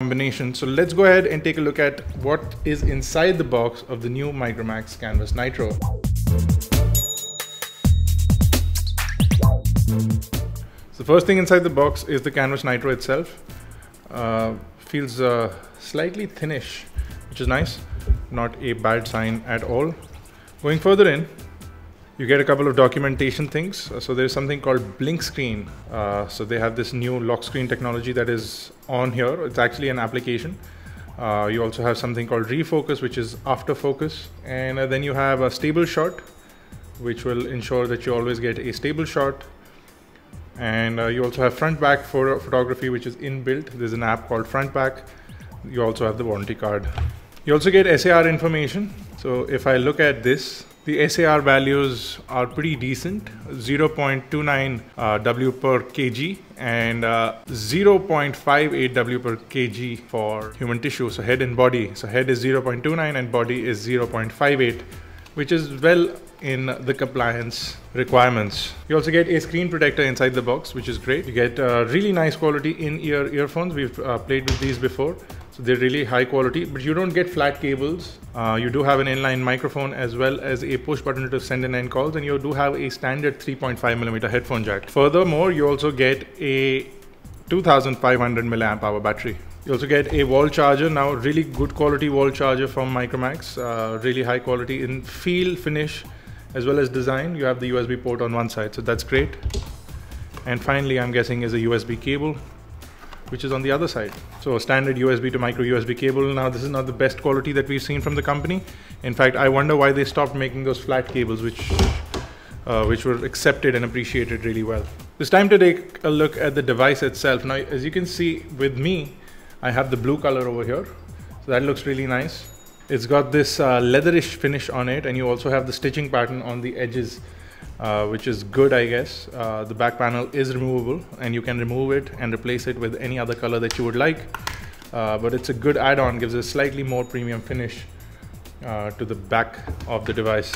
combination. So let's go ahead and take a look at what is inside the box of the new Micromax Canvas Nitro. So the first thing inside the box is the Canvas Nitro itself. Feels slightly thinnish, which is nice, not a bad sign at all. Going further in, you get a couple of documentation things. So there's something called blink screen. So they have this new lock screen technology that is on here. It's actually an application. You also have something called refocus, which is after focus. And then you have a stable shot, which will ensure that you always get a stable shot. And you also have front back photography, which is inbuilt. There's an app called front back. You also have the warranty card. You also get SAR information. So if I look at this, the SAR values are pretty decent, 0.29 W per kg and 0.58 W per kg for human tissue, so head and body. So head is 0.29 and body is 0.58, which is well in the compliance requirements. You also get a screen protector inside the box, which is great. You get really nice quality in-ear earphones. We've played with these before. So they're really high quality, but you don't get flat cables. You do have an inline microphone as well as a push button to send and end calls, and you do have a standard 3.5mm headphone jack. Furthermore, you also get a 2500 milliamp hour battery. You also get a wall charger. Now, really good quality wall charger from Micromax, really high quality in feel, finish, as well as design. You have the USB port on one side, so that's great. And finally, I'm guessing is a USB cable, which is on the other side. So a standard USB to micro USB cable. Now this is not the best quality that we've seen from the company. In fact, I wonder why they stopped making those flat cables, which were accepted and appreciated really well. It's time to take a look at the device itself. Now, as you can see with me, I have the blue color over here. So that looks really nice. It's got this leatherish finish on it, and you also have the stitching pattern on the edges, which is good, I guess. The back panel is removable, and you can remove it and replace it with any other color that you would like. But it's a good add-on, gives a slightly more premium finish to the back of the device.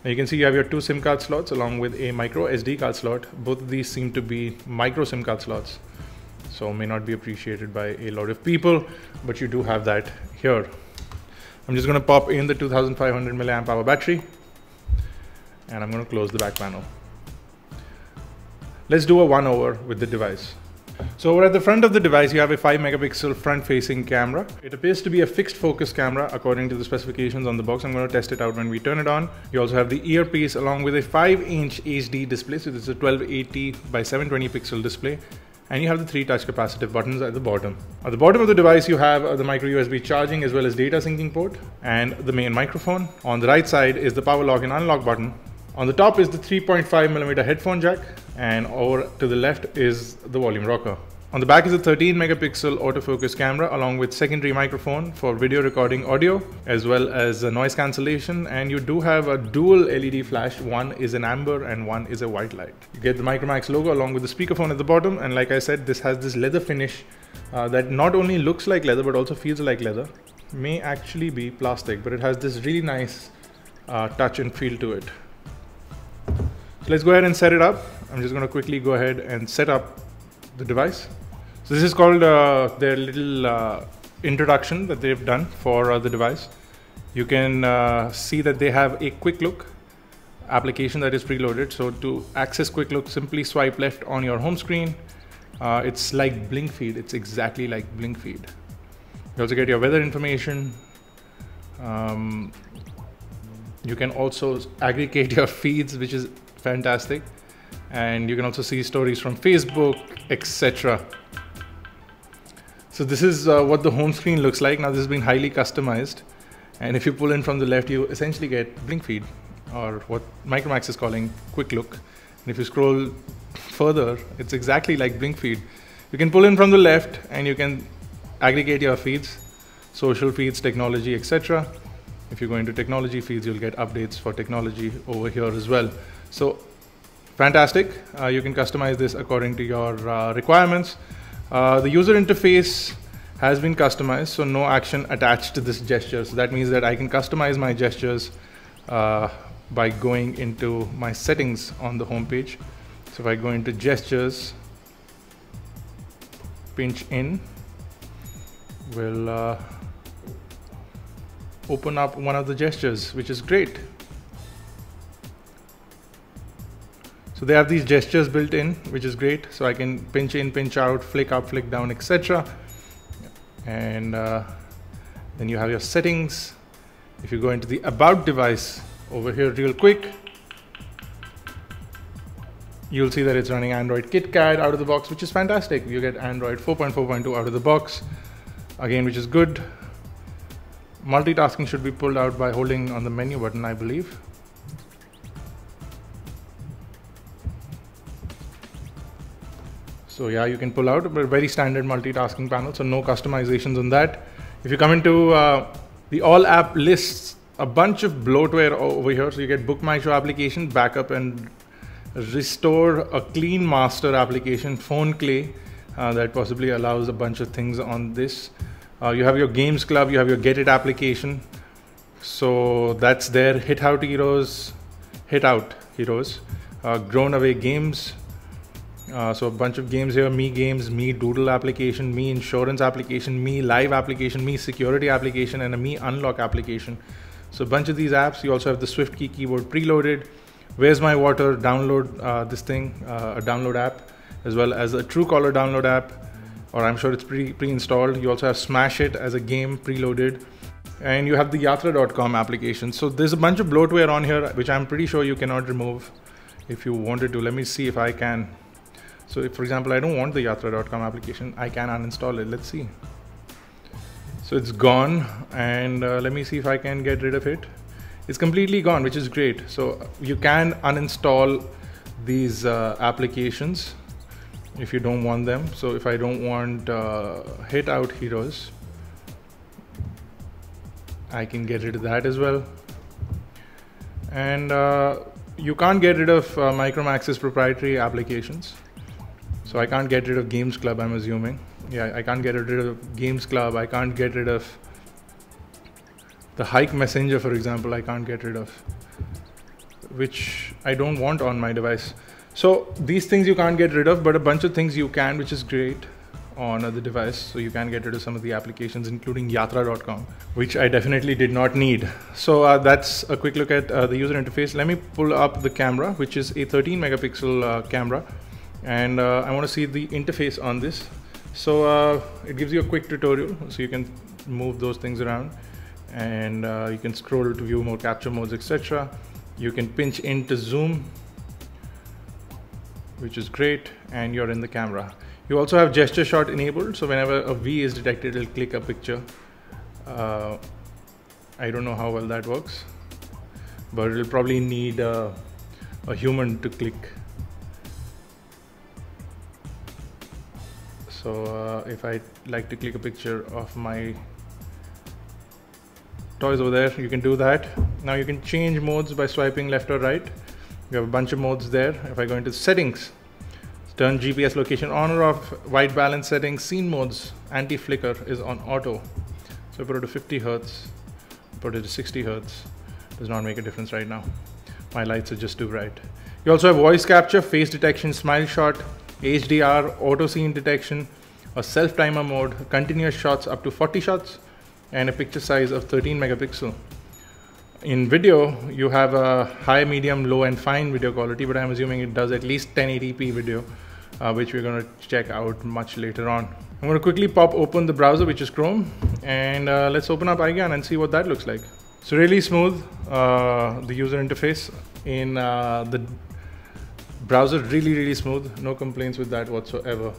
Now you can see you have your two SIM card slots along with a micro SD card slot. Both of these seem to be micro SIM card slots, so may not be appreciated by a lot of people, but you do have that here. I'm just going to pop in the 2500 milliamp hour battery, and I'm going to close the back panel. Let's do a one over with the device. So over at the front of the device, you have a 5 megapixel front facing camera. It appears to be a fixed focus camera according to the specifications on the box. I'm going to test it out when we turn it on. You also have the earpiece along with a 5-inch HD display. So this is a 1280 by 720 pixel display. And you have the 3 touch capacitive buttons at the bottom. At the bottom of the device, you have the micro USB charging as well as data syncing port and the main microphone. On the right side is the power lock and unlock button. On the top is the 3.5mm headphone jack, and over to the left is the volume rocker. On the back is a 13 megapixel autofocus camera along with secondary microphone for video recording audio as well as noise cancellation, and you do have a dual LED flash. One is an amber and one is a white light. You get the Micromax logo along with the speakerphone at the bottom, and like I said, this has this leather finish that not only looks like leather but also feels like leather. May actually be plastic, but it has this really nice touch and feel to it. So let's go ahead and set it up. I'm just going to quickly go ahead and set up the device. So this is called their little introduction that they've done for the device. You can see that they have a quick look application that is preloaded. So to access quick look, simply swipe left on your home screen. It's like blink feed. It's exactly like blink feed. You also get your weather information. You can also aggregate your feeds, which is fantastic, and you can also see stories from Facebook, etc. So this is what the home screen looks like. Now this has been highly customized, and if you pull in from the left, you essentially get blink feed, or what Micromax is calling quick look. And if you scroll further, it's exactly like blink feed. You can pull in from the left and you can aggregate your feeds, social feeds, technology, etc. If you go into technology feeds, you'll get updates for technology over here as well. So fantastic. You can customize this according to your requirements. The user interface has been customized, so no action attached to this gesture. So that means that I can customize my gestures by going into my settings on the home page. So if I go into gestures, pinch in, will open up one of the gestures, which is great. So they have these gestures built in, which is great. So I can pinch in, pinch out, flick up, flick down, etc. And then you have your settings. If you go into the About device over here real quick, you'll see that it's running Android KitKat out of the box, which is fantastic. You get Android 4.4.2 out of the box, again, which is good. Multitasking should be pulled out by holding on the menu button, I believe. So yeah, you can pull out, but very standard multitasking panel, so no customizations on that. If you come into the all app lists, a bunch of bloatware over here. So you get Book My Show application, backup and restore a clean master application, phone clay, that possibly allows a bunch of things on this. You have your Games Club, you have your Get It application. So that's there. Hit Out Heroes, Grown Away Games. So a bunch of games here, Me Games, Me Doodle application, Me Insurance application, Me Live application, Me Security application, and a Me Unlock application. So a bunch of these apps. You also have the SwiftKey keyboard preloaded. Where's My Water, download this thing, a download app, as well as a Truecaller download app, or I'm sure it's pre-installed. You also have Smash It as a game preloaded. And you have the Yatra.com application. So there's a bunch of bloatware on here, which I'm pretty sure you cannot remove if you wanted to. Let me see if I can. So if, for example, I don't want the Yatra.com application, I can uninstall it. Let's see. So it's gone, and let me see if I can get rid of it. It's completely gone, which is great. So you can uninstall these applications if you don't want them. So if I don't want Hit Out Heroes, I can get rid of that as well. And you can't get rid of Micromax's proprietary applications. So I can't get rid of Games Club, I'm assuming. Yeah, I can't get rid of Games Club. I can't get rid of the Hike Messenger, for example. I can't get rid of, which I don't want on my device. So these things you can't get rid of, but a bunch of things you can, which is great on the device. So you can get rid of some of the applications, including Yatra.com, which I definitely did not need. So that's a quick look at the user interface. Let me pull up the camera, which is a 13 megapixel camera. And I want to see the interface on this. So it gives you a quick tutorial, so you can move those things around, and you can scroll to view more capture modes, etc. You can pinch in to zoom, which is great, and you're in the camera. You also have gesture shot enabled, so whenever a V is detected, it'll click a picture. I don't know how well that works, but it'll probably need a human to click. So if I like to click a picture of my toys over there, you can do that. Now you can change modes by swiping left or right. You have a bunch of modes there. If I go into settings, turn GPS location on or off, white balance settings, scene modes, anti-flicker is on auto. So I put it to 50 Hertz, put it to 60 Hertz. Does not make a difference right now. My lights are just too bright. You also have voice capture, face detection, smile shot, HDR, auto scene detection, a self timer mode, continuous shots up to 40 shots, and a picture size of 13 megapixel. In video, you have a high, medium, low, and fine video quality, but I'm assuming it does at least 1080p video, which we're going to check out much later on. I'm going to quickly pop open the browser, which is Chrome, and let's open up iGAN and see what that looks like. So really smooth, the user interface in the browser, really smooth, no complaints with that whatsoever.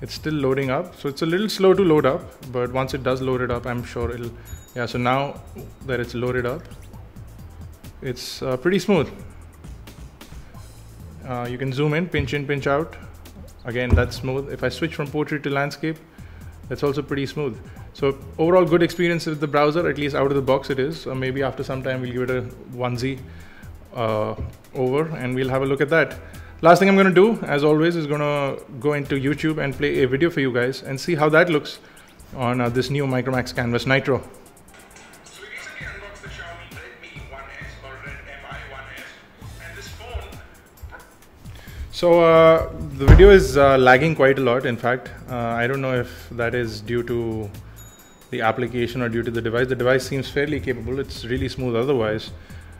It's still loading up, so it's a little slow to load up, but once it does load it up, I'm sure it'll, yeah, so now that it's loaded up, it's pretty smooth. You can zoom in, pinch out. Again, that's smooth. If I switch from portrait to landscape, that's also pretty smooth. So overall good experience with the browser, at least out of the box it is. Maybe after some time we'll give it a onesie over and we'll have a look at that. Last thing I'm going to do, as always, is going to go into YouTube and play a video for you guys and see how that looks on this new Micromax Canvas Nitro. So we recently unboxed the Xiaomi Redmi 1S or Redmi 1S, and this phone. So the video is lagging quite a lot. In fact, I don't know if that is due to the application or due to the device. The device seems fairly capable. It's really smooth otherwise.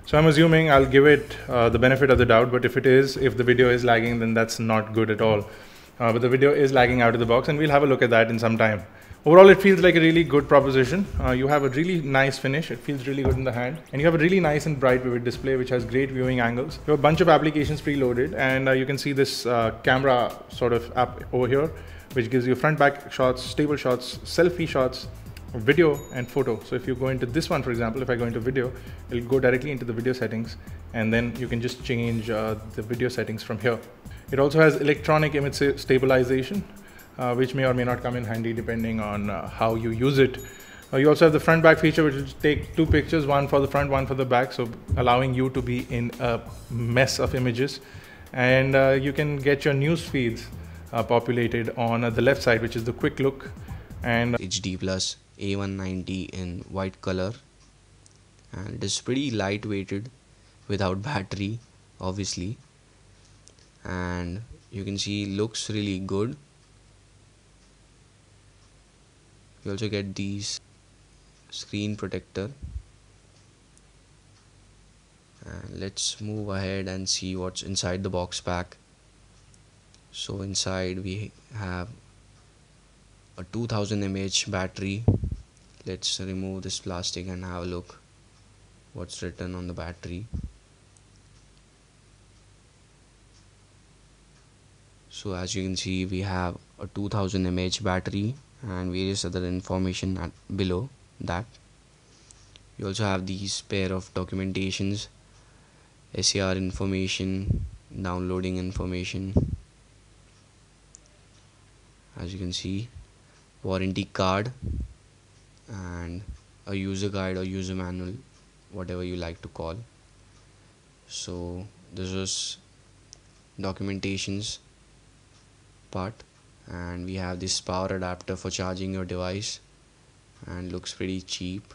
So I'm assuming I'll give it the benefit of the doubt. But if the video is lagging, then that's not good at all. But the video is lagging out of the box, and we'll have a look at that in some time. Overall, it feels like a really good proposition. You have a really nice finish. It feels really good in the hand. And you have a really nice and bright vivid display, which has great viewing angles. You have a bunch of applications preloaded, and you can see this camera sort of app over here, which gives you front back shots, stable shots, selfie shots, video and photo. So if you go into this one, for example, if I go into video, it'll go directly into the video settings, and then you can just change the video settings from here. It also has electronic image stabilization, which may or may not come in handy depending on how you use it. You also have the front back feature, which will take two pictures, one for the front, one for the back, so allowing you to be in a mess of images. And you can get your news feeds populated on the left side, which is the quick look. And HD plus A190 in white color, and it is pretty lightweighted without battery obviously, and you can see looks really good. You also get these screen protector, and let's move ahead and see what's inside the box pack. So inside we have a 2000 mAh battery. Let's remove this plastic and have a look what's written on the battery. So as you can see, we have a 2000 mAh battery and various other information below that. You also have these pair of documentations, SAR information, downloading information, as you can see, warranty card, and a user guide or user manual, whatever you like to call. So this is documentations part, and we have this power adapter for charging your device, and looks pretty cheap.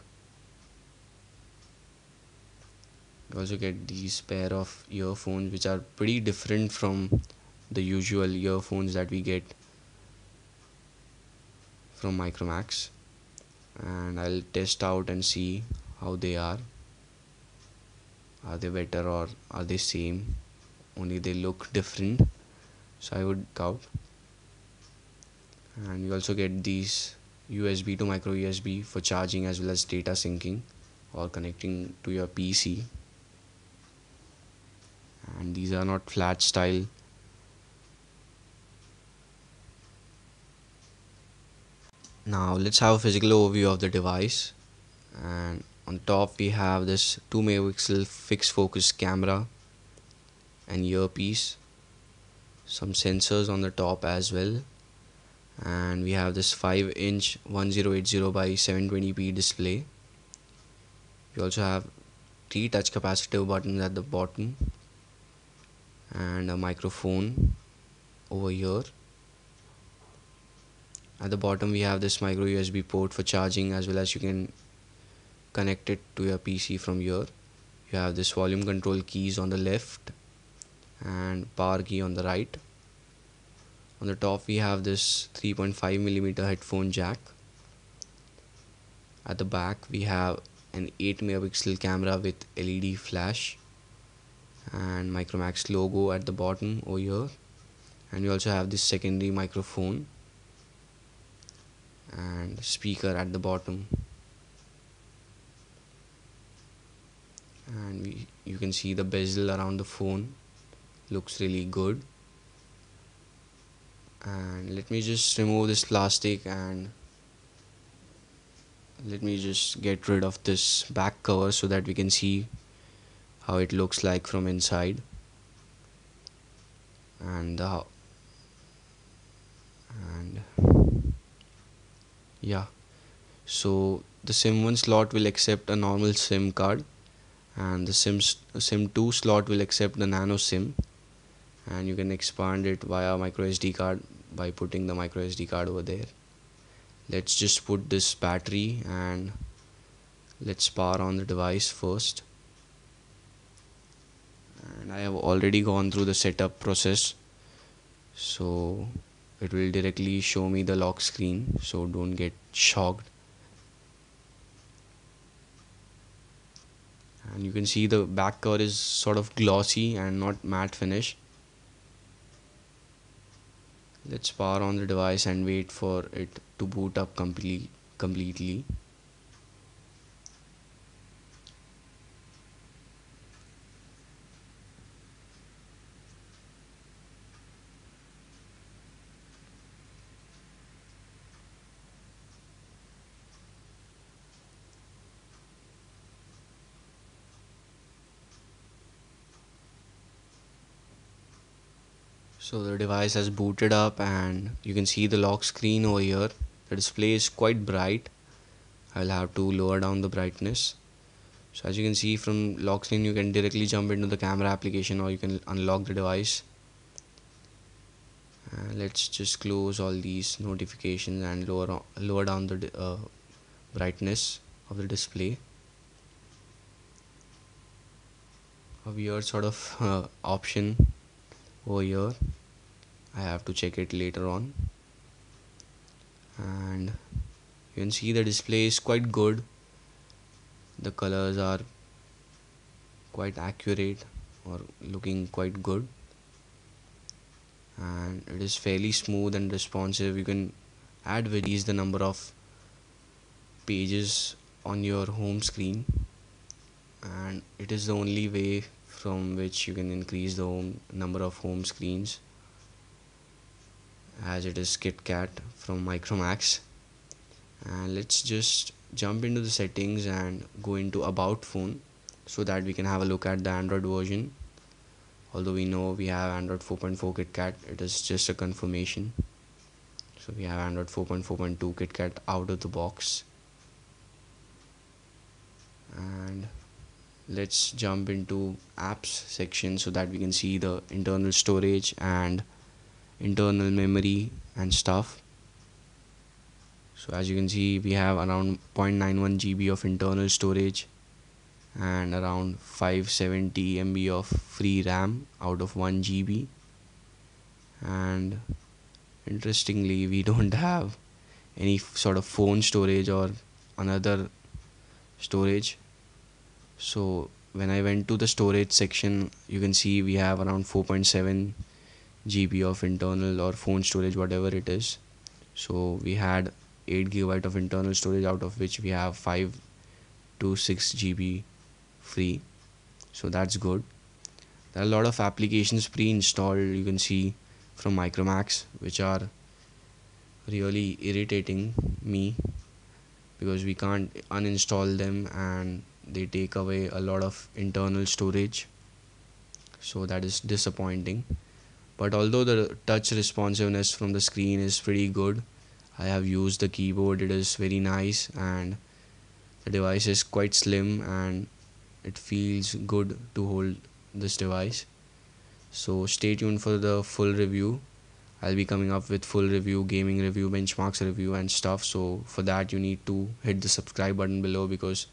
You also get these pair of earphones, which are pretty different from the usual earphones that we get from Micromax, and I'll test out and see how they are. Are they better or are they same? Only they look different, so I would doubt. And you also get these USB to micro USB for charging as well as data syncing or connecting to your PC. And these are not flat style. Now let's have a physical overview of the device. And on top we have this 2 megapixel fixed focus camera and earpiece, some sensors on the top as well, and we have this 5-inch 1080 by 720p display. We also have 3 touch capacitive buttons at the bottom and a microphone over here. At the bottom we have this micro USB port for charging, as well as you can connect it to your PC from here. You have this volume control keys on the left and power key on the right. On the top we have this 3.5mm headphone jack. At the back we have an 8 megapixel camera with LED flash and Micromax logo at the bottom over here. And you also have this secondary microphone and speaker at the bottom. And you can see the bezel around the phone, looks really good. And let me just remove this plastic and let me just get rid of this back cover so that we can see how it looks like from inside. And yeah, so the SIM1 slot will accept a normal SIM card, and the SIM2 slot will accept the nano SIM, and you can expand it via micro SD card by putting the micro SD card over there. Let's just put this battery and let's power on the device first. And I have already gone through the setup process so it will directly show me the lock screen, so don't get shocked. And you can see the back cover is sort of glossy and not matte finish. Let's power on the device and wait for it to boot up completely. So the device has booted up and you can see the lock screen over here. The display is quite bright. I'll have to lower down the brightness. So as you can see from lock screen, you can directly jump into the camera application or you can unlock the device. Let's just close all these notifications and lower down the brightness of the display. A weird sort of option over here. I have to check it later on. And you can see the display is quite good. The colors are quite accurate or looking quite good, and it is fairly smooth and responsive. You can increase the number of pages on your home screen, and it is the only way from which you can increase the number of home screens, as it is KitKat from Micromax. And let's just jump into the settings and go into about phone so that we can have a look at the Android version. Although we know we have Android 4.4 KitKat, it is just a confirmation. So we have Android 4.4.2 KitKat out of the box. And let's jump into apps section so that we can see the internal storage and internal memory and stuff. So as you can see, we have around 0.91 GB of internal storage and around 570 MB of free RAM out of 1 GB. And interestingly, we don't have any sort of phone storage or another storage. So when I went to the storage section, you can see we have around 4.7 GB of internal or phone storage, whatever it is. So we had 8 GB of internal storage, out of which we have 5 to 6 GB free. So that's good. There are a lot of applications pre-installed, you can see, from Micromax, which are really irritating me because we can't uninstall them and they take away a lot of internal storage. So that is disappointing. But although the touch responsiveness from the screen is pretty good, I have used the keyboard, it is very nice, and the device is quite slim and it feels good to hold this device. So stay tuned for the full review. I'll be coming up with full review, gaming review, benchmarks review and stuff. So for that you need to hit the subscribe button below, because